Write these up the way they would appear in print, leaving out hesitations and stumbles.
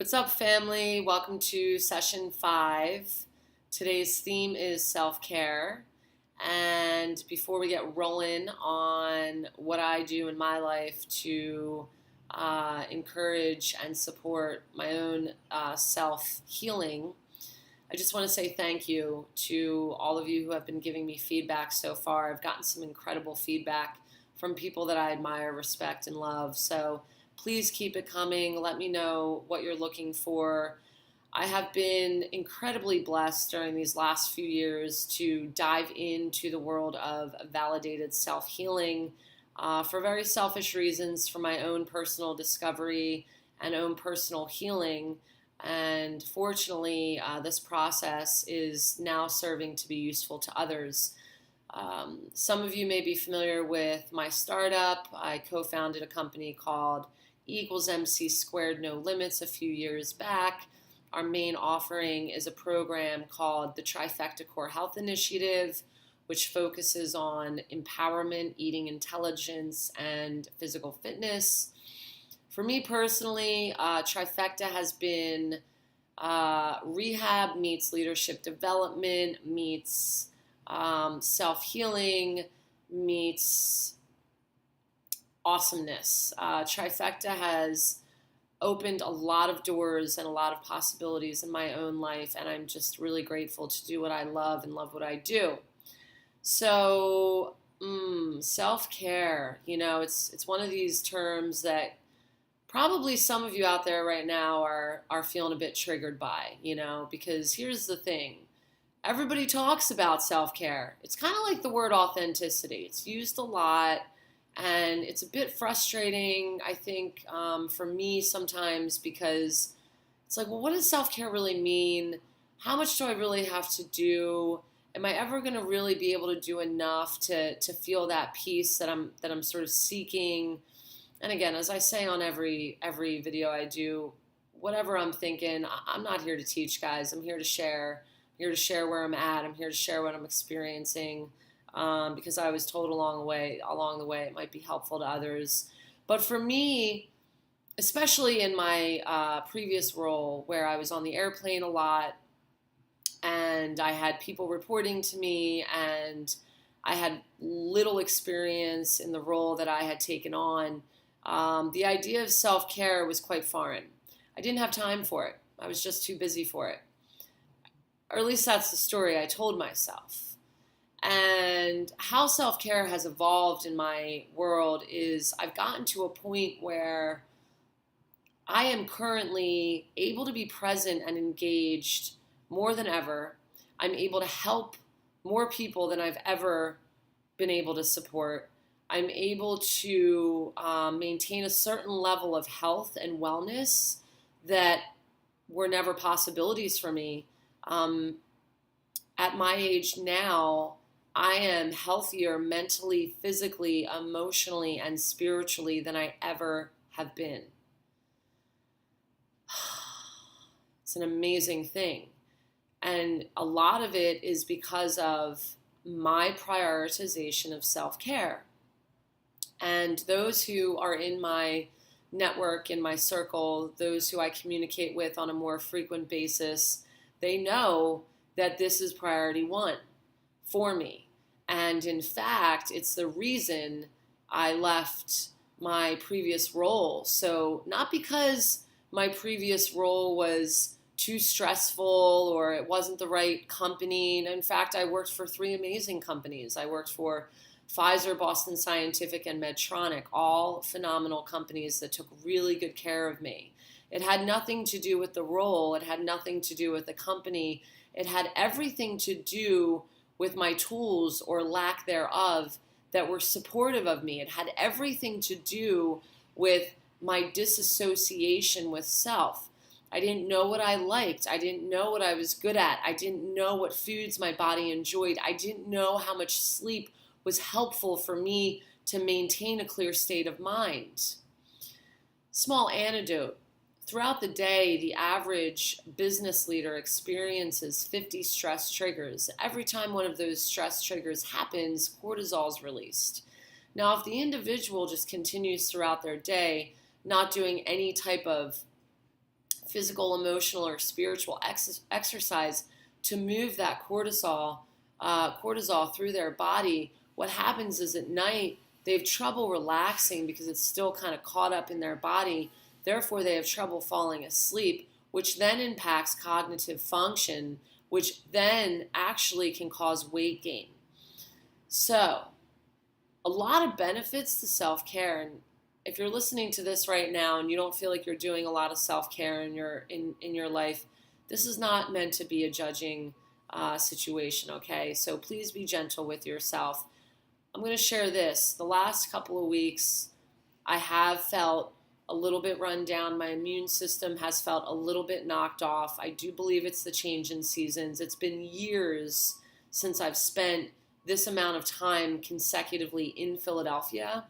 What's up, family? Welcome to session 5. Today's theme is self-care. And before we get rolling on what I do in my life to encourage and support my own self-healing, I just want to say thank you to all of you who have been giving me feedback so far. I've gotten some incredible feedback from people that I admire, respect, and love. So please keep it coming. Let me know what you're looking for. I have been incredibly blessed during these last few years to dive into the world of validated self-healing for very selfish reasons, for my own personal discovery and own personal healing. And fortunately, this process is now serving to be useful to others. Some of you may be familiar with my startup. I co-founded a company called E=MC² No Limits a few years back. Our main offering is a program called the Trifecta Core Health Initiative, which focuses on empowerment, eating intelligence, and physical fitness. For me personally, Trifecta has been rehab meets leadership development, meets self-healing, meets awesomeness. Trifecta has opened a lot of doors and a lot of possibilities in my own life, and I'm just really grateful to do what I love and love what I do. So, self-care, it's one of these terms that probably some of you out there right now are feeling a bit triggered by, because here's the thing. Everybody talks about self-care. It's kind of like the word authenticity. It's used a lot, and it's a bit frustrating, I think, for me sometimes, because it's like, well, what does self-care really mean? How much do I really have to do? Am I ever going to really be able to do enough to feel that peace that I'm sort of seeking? And again, as I say on every video I do, whatever I'm thinking, I'm not here to teach, guys. I'm here to share. I'm here to share where I'm at. I'm here to share what I'm experiencing, because I was told along the way it might be helpful to others. But for me, especially in my previous role where I was on the airplane a lot and I had people reporting to me and I had little experience in the role that I had taken on, the idea of self-care was quite foreign. I didn't have time for it. I was just too busy for it. Or at least that's the story I told myself. And how self-care has evolved in my world is I've gotten to a point where I am currently able to be present and engaged more than ever. I'm able to help more people than I've ever been able to support. I'm able to maintain a certain level of health and wellness that were never possibilities for me. At my age now, I am healthier mentally, physically, emotionally, and spiritually than I ever have been. It's an amazing thing. And a lot of it is because of my prioritization of self-care. And those who are in my network, in my circle, those who I communicate with on a more frequent basis, they know that this is priority one for me. And in fact, it's the reason I left my previous role. So not because my previous role was too stressful or it wasn't the right company. And in fact, I worked for 3 amazing companies. I worked for Pfizer, Boston Scientific, and Medtronic, all phenomenal companies that took really good care of me. It had nothing to do with the role. It had nothing to do with the company. It had everything to do with my tools or lack thereof that were supportive of me. It had everything to do with my disassociation with self. I didn't know what I liked. I didn't know what I was good at. I didn't know what foods my body enjoyed. I didn't know how much sleep was helpful for me to maintain a clear state of mind. Small anecdote. Throughout the day, the average business leader experiences 50 stress triggers. Every time one of those stress triggers happens, cortisol is released. Now, if the individual just continues throughout their day not doing any type of physical, emotional, or spiritual exercise to move that cortisol through their body, what happens is at night they have trouble relaxing because it's still kind of caught up in their body. Therefore, they have trouble falling asleep, which then impacts cognitive function, which then actually can cause weight gain. So, a lot of benefits to self-care. And if you're listening to this right now and you don't feel like you're doing a lot of self-care in your life, this is not meant to be a judging situation, okay? So please be gentle with yourself. I'm going to share this. The last couple of weeks, I have felt a little bit run down. My immune system has felt a little bit knocked off. I do believe it's the change in seasons. It's been years since I've spent this amount of time consecutively in Philadelphia.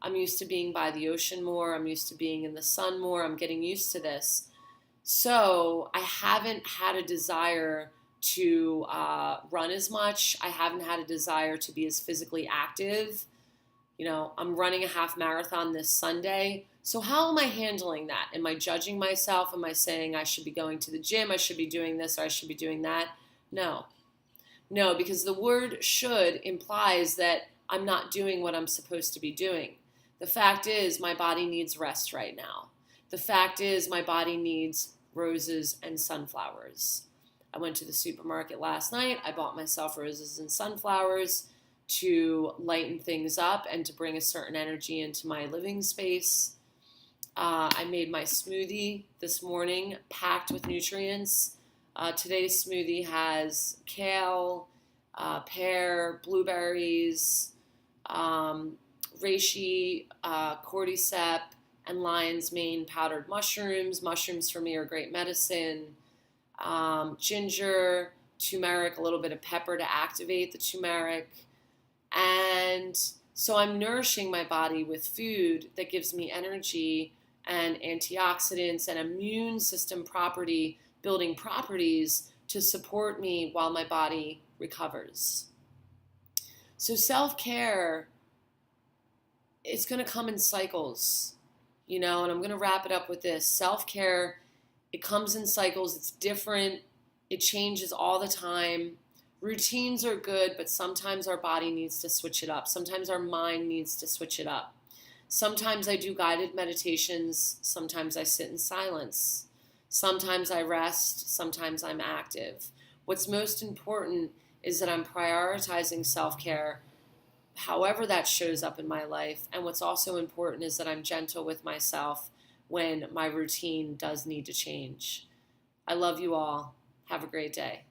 I'm used to being by the ocean more. I'm used to being in the sun more. I'm getting used to this. So I haven't had a desire to run as much. I haven't had a desire to be as physically active. You know, I'm running a half marathon this Sunday. So how am I handling that? Am I judging myself? Am I saying I should be going to the gym? I should be doing this or I should be doing that? No. No, because the word should implies that I'm not doing what I'm supposed to be doing. The fact is my body needs rest right now. The fact is my body needs roses and sunflowers. I went to the supermarket last night. I bought myself roses and sunflowers to lighten things up and to bring a certain energy into my living space. I made my smoothie this morning, packed with nutrients. Today's smoothie has kale, pear, blueberries, reishi, cordyceps, and lion's mane powdered mushrooms. Mushrooms for me are great medicine. Ginger, turmeric, a little bit of pepper to activate the turmeric. And so I'm nourishing my body with food that gives me energy and antioxidants and immune system building properties to support me while my body recovers. So self-care, it's going to come in cycles, you know, and I'm going to wrap it up with this. Self-care, it comes in cycles. It's different. It changes all the time. Routines are good, but sometimes our body needs to switch it up. Sometimes our mind needs to switch it up. Sometimes I do guided meditations. Sometimes I sit in silence. Sometimes I rest. Sometimes I'm active. What's most important is that I'm prioritizing self-care, however that shows up in my life. And what's also important is that I'm gentle with myself when my routine does need to change. I love you all. Have a great day.